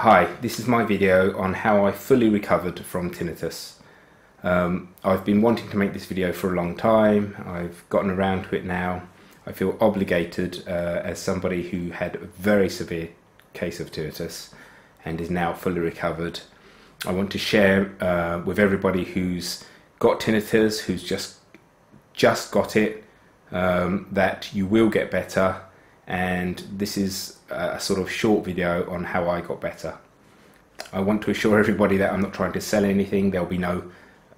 Hi, this is my video on how I fully recovered from tinnitus. I've been wanting to make this video for a long time. I've gotten around to it now. I feel obligated as somebody who had a very severe case of tinnitus and is now fully recovered. I want to share with everybody who's got tinnitus, who's just got it, that you will get better, and this is a sort of short video on how I got better. I want to assure everybody that I'm not trying to sell anything.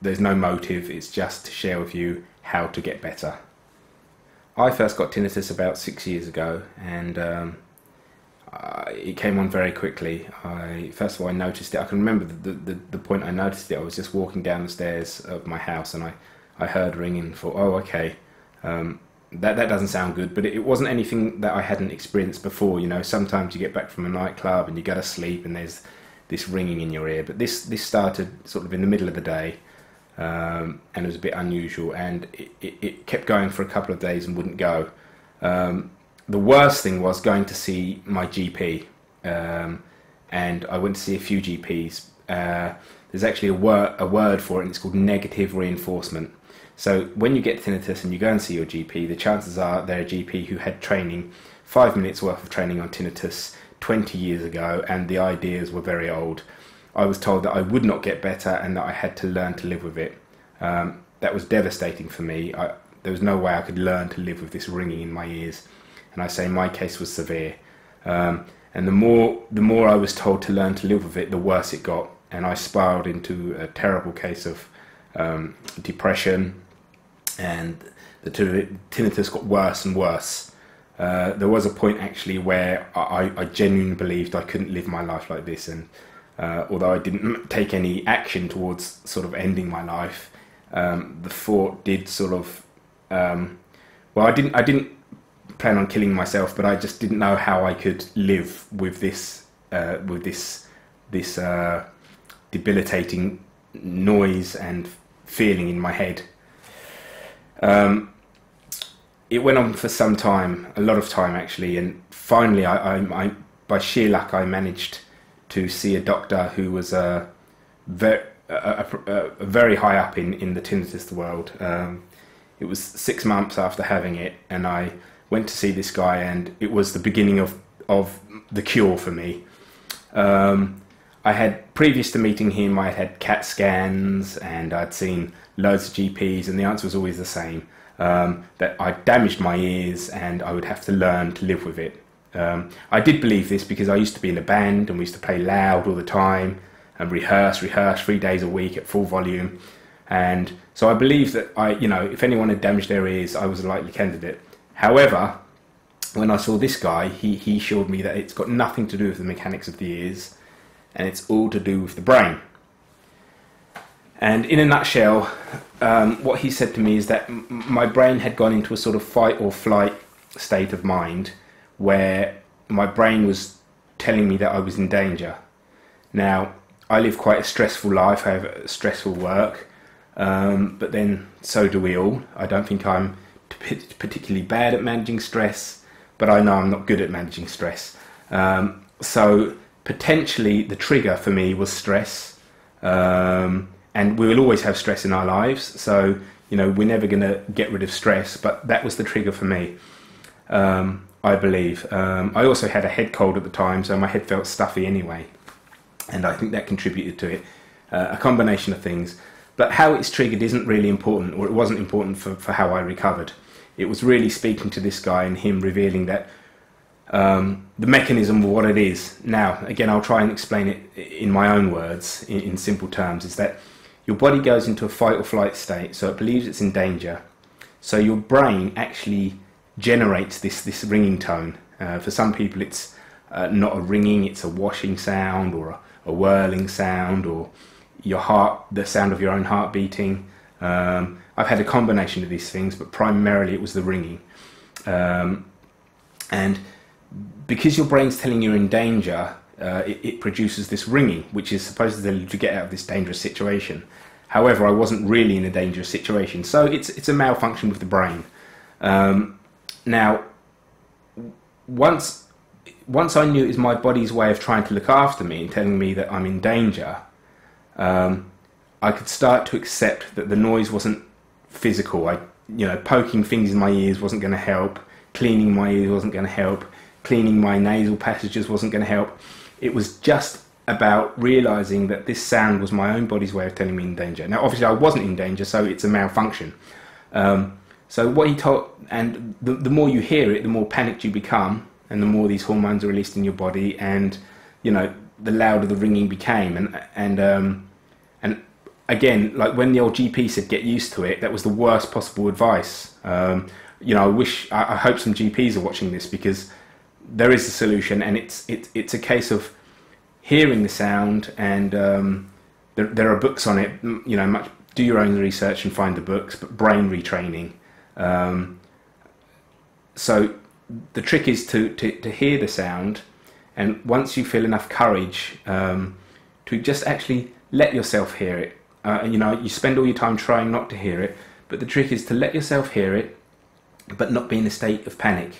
There's no motive, it's just to share with you how to get better. I first got tinnitus about 6 years ago, and it came on very quickly. First of all, I noticed it. I can remember the point I noticed it. I was just walking down the stairs of my house and I heard ringing and thought, oh, okay, that doesn't sound good. But it wasn't anything that I hadn't experienced before. You know, sometimes you get back from a nightclub and you go to sleep and there's this ringing in your ear. But this started sort of in the middle of the day, and it was a bit unusual, and it kept going for a couple of days and wouldn't go. The worst thing was going to see my GP, and I went to see a few GPs. There's actually a word for it, and it's called negative reinforcement. So when you get tinnitus and you go and see your GP, the chances are they're a GP who had training, 5 minutes worth of training on tinnitus 20 years ago, and the ideas were very old. I was told that I would not get better and that I had to learn to live with it. That was devastating for me. There was no way I could learn to live with this ringing in my ears. And I say my case was severe. And the more I was told to learn to live with it, the worse it got. And I spiraled into a terrible case of depression, and the tinnitus got worse and worse. There was a point actually where I genuinely believed I couldn't live my life like this, and although I didn't take any action towards sort of ending my life, the thought did sort of, well, I didn't plan on killing myself, but I just didn't know how I could live with this debilitating noise and feeling in my head. It went on for some time, a lot of time actually, and finally I by sheer luck I managed to see a doctor who was very high up in the tinnitus world. It was 6 months after having it, and I went to see this guy, and it was the beginning of the cure for me. I had, previous to meeting him, I had CAT scans and I'd seen loads of GPs, and the answer was always the same, that I damaged my ears and I would have to learn to live with it. I did believe this because I used to be in a band and we used to play loud all the time and rehearse 3 days a week at full volume, and so I believed that if anyone had damaged their ears, I was a likely candidate. However, when I saw this guy, he assured me that it's got nothing to do with the mechanics of the ears, and it's all to do with the brain. And in a nutshell, what he said to me is that my brain had gone into a sort of fight or flight state of mind, where my brain was telling me that I was in danger. Now, I live quite a stressful life, I have stressful work, but then so do we all. I don't think I'm particularly bad at managing stress, but I know I'm not good at managing stress. So potentially the trigger for me was stress, and we will always have stress in our lives, so we're never going to get rid of stress, but that was the trigger for me, I believe. I also had a head cold at the time, so my head felt stuffy anyway, and I think that contributed to it, a combination of things. But how it's triggered isn't really important, or it wasn't important for how I recovered. It was really speaking to this guy and him revealing that the mechanism of what it is. Now, again, I'll try and explain it in my own words, in simple terms, is that your body goes into a fight or flight state, so it believes it's in danger. So your brain actually generates this ringing tone. For some people it's not a ringing, it's a washing sound, or a whirling sound, or the sound of your own heart beating. I've had a combination of these things, but primarily it was the ringing. And because your brain's telling you in danger, it produces this ringing, which is supposed to tell you to get out of this dangerous situation. However, I wasn't really in a dangerous situation, so it's a malfunction with the brain. Now, once once I knew it was my body's way of trying to look after me and telling me that I'm in danger, I could start to accept that the noise wasn't physical. Poking things in my ears wasn't going to help. Cleaning my ears wasn't going to help. Cleaning my nasal passages wasn't going to help. It was just about realizing that this sound was my own body's way of telling me in danger. Now, obviously, I wasn't in danger, so it's a malfunction. So what he told, and the more you hear it, the more panicked you become, and the more these hormones are released in your body, and the louder the ringing became. And again, like when the old GP said get used to it, that was the worst possible advice. I hope some GPs are watching this, because there is a solution, and it's a case of hearing the sound, and there are books on it. Do your own research and find the books, but brain retraining. So the trick is to hear the sound, and once you feel enough courage to just actually let yourself hear it. You spend all your time trying not to hear it, but the trick is to let yourself hear it, but not be in a state of panic.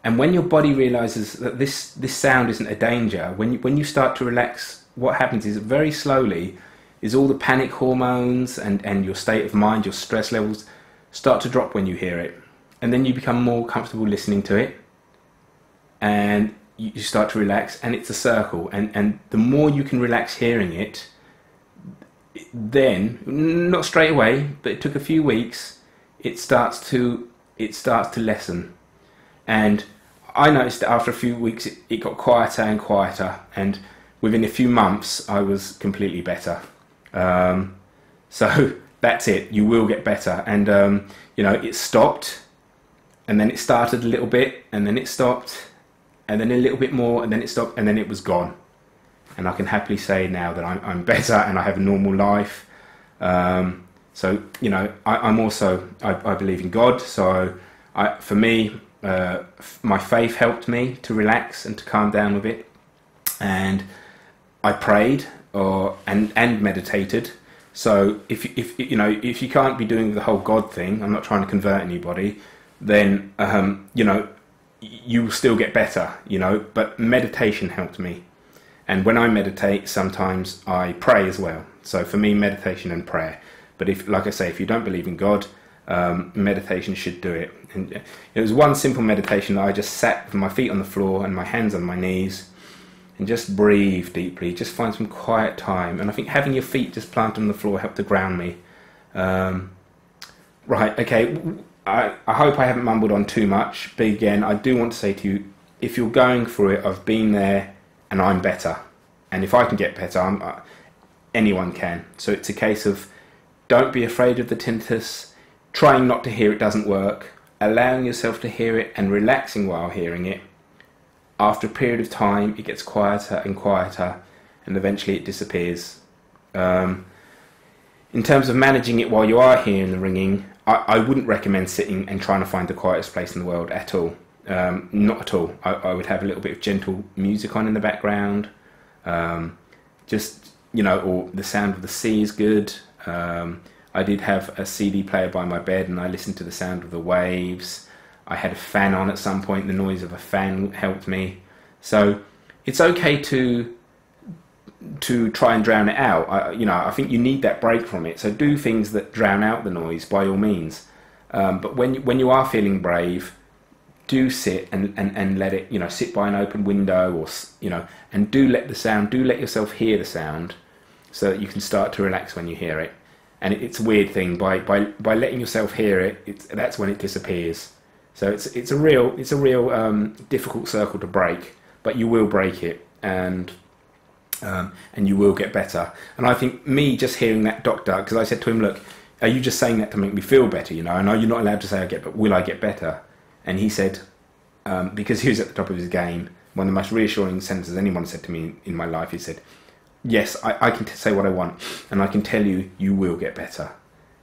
And when your body realizes that this sound isn't a danger, when you start to relax, what happens is very slowly is all the panic hormones and your state of mind, your stress levels start to drop when you hear it. And then you become more comfortable listening to it, and you start to relax, and it's a circle. And the more you can relax hearing it, then, not straight away, but it took a few weeks, it starts to lessen. And I noticed that after a few weeks it got quieter and quieter, and within a few months I was completely better. So that's it, you will get better. And it stopped, and then it started a little bit, and then it stopped, and then a little bit more, and then it stopped, and then it was gone. And I can happily say now that I'm better, and I have a normal life. So I'm also, I believe in God. So for me, my faith helped me to relax and to calm down with it, and I prayed and meditated. So if you can't be doing the whole God thing, I'm not trying to convert anybody, then you will still get better. But meditation helped me, and when I meditate, sometimes I pray as well. So for me, meditation and prayer. But like I say, if you don't believe in God, meditation should do it. And it was one simple meditation that I just sat with my feet on the floor and my hands on my knees and just breathe deeply, just find some quiet time. And I think having your feet just planted on the floor helped to ground me. Right, okay, I hope I haven't mumbled on too much, but again, I do want to say to you, if you're going through it, I've been there and I'm better. And if I can get better, anyone can. So it's a case of don't be afraid of the tinnitus. Trying not to hear it doesn't work. Allowing yourself to hear it and relaxing while hearing it. After a period of time, it gets quieter and quieter, and eventually it disappears. In terms of managing it while you are hearing the ringing, I wouldn't recommend sitting and trying to find the quietest place in the world at all. Not at all. I would have a little bit of gentle music on in the background. Or the sound of the sea is good. I did have a CD player by my bed, and I listened to the sound of the waves. I had a fan on at some point. The noise of a fan helped me. So it's okay to try and drown it out. I think you need that break from it. So do things that drown out the noise by all means. But when you are feeling brave, do sit and let it, sit by an open window, or and do let yourself hear the sound, so that you can start to relax when you hear it. And it's a weird thing, by letting yourself hear it, that's when it disappears. So it's a real difficult circle to break, but you will break it, and you will get better. And I think me just hearing that doctor, because I said to him, look, are you just saying that to make me feel better? I know you're not allowed to say but will I get better? And he said, because he was at the top of his game, one of the most reassuring sentences anyone said to me in my life, he said, yes, I can say what I want, and I can tell you, you will get better.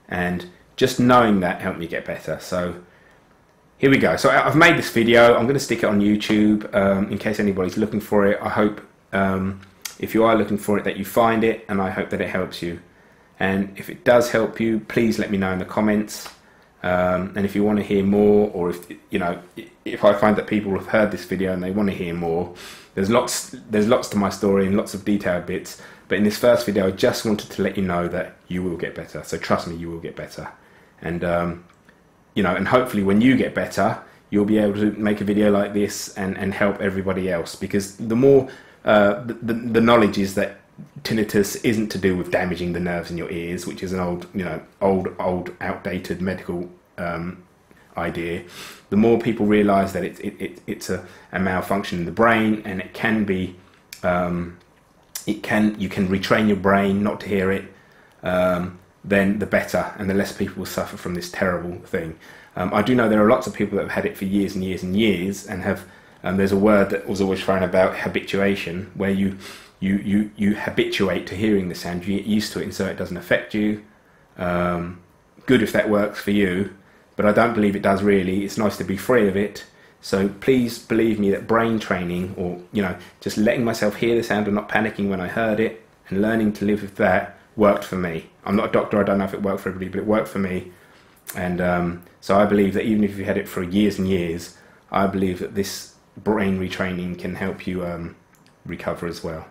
And just knowing that helped me get better. So here we go. So I've made this video. I'm going to stick it on YouTube in case anybody's looking for it. I hope if you are looking for it that you find it, and I hope that it helps you. And if it does help you, please let me know in the comments. And if you want to hear more, or if I find that people have heard this video and they want to hear more, there's lots to my story and lots of detailed bits. But in this first video, I just wanted to let you know that you will get better. So trust me, you will get better. And and hopefully when you get better, you'll be able to make a video like this and help everybody else. Because the more the knowledge is that tinnitus isn't to do with damaging the nerves in your ears, which is an old outdated medical idea. The more people realise that it's a malfunction in the brain, and it can be you can retrain your brain not to hear it, then the better, and the less people will suffer from this terrible thing. I do know there are lots of people that have had it for years and years and years, and have there's a word that was always thrown about, habituation, where you habituate to hearing the sound, you get used to it, and so it doesn't affect you. Good if that works for you, but I don't believe it does really. It's nice to be free of it. So please believe me that brain training, or just letting myself hear the sound and not panicking when I heard it, and learning to live with that, worked for me. I'm not a doctor, I don't know if it worked for everybody, but it worked for me. And so I believe that even if you had it for years and years, I believe that this brain retraining can help you recover as well.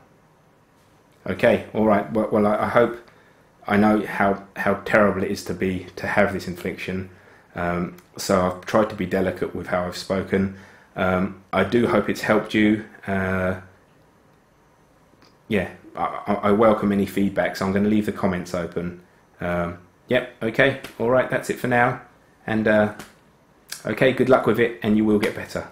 Okay, all right. Well, I know how terrible it is to have this infliction. So I've tried to be delicate with how I've spoken. I do hope it's helped you. Yeah, I welcome any feedback, so I'm going to leave the comments open. Yep, okay, all right, that's it for now. And okay, good luck with it, and you will get better.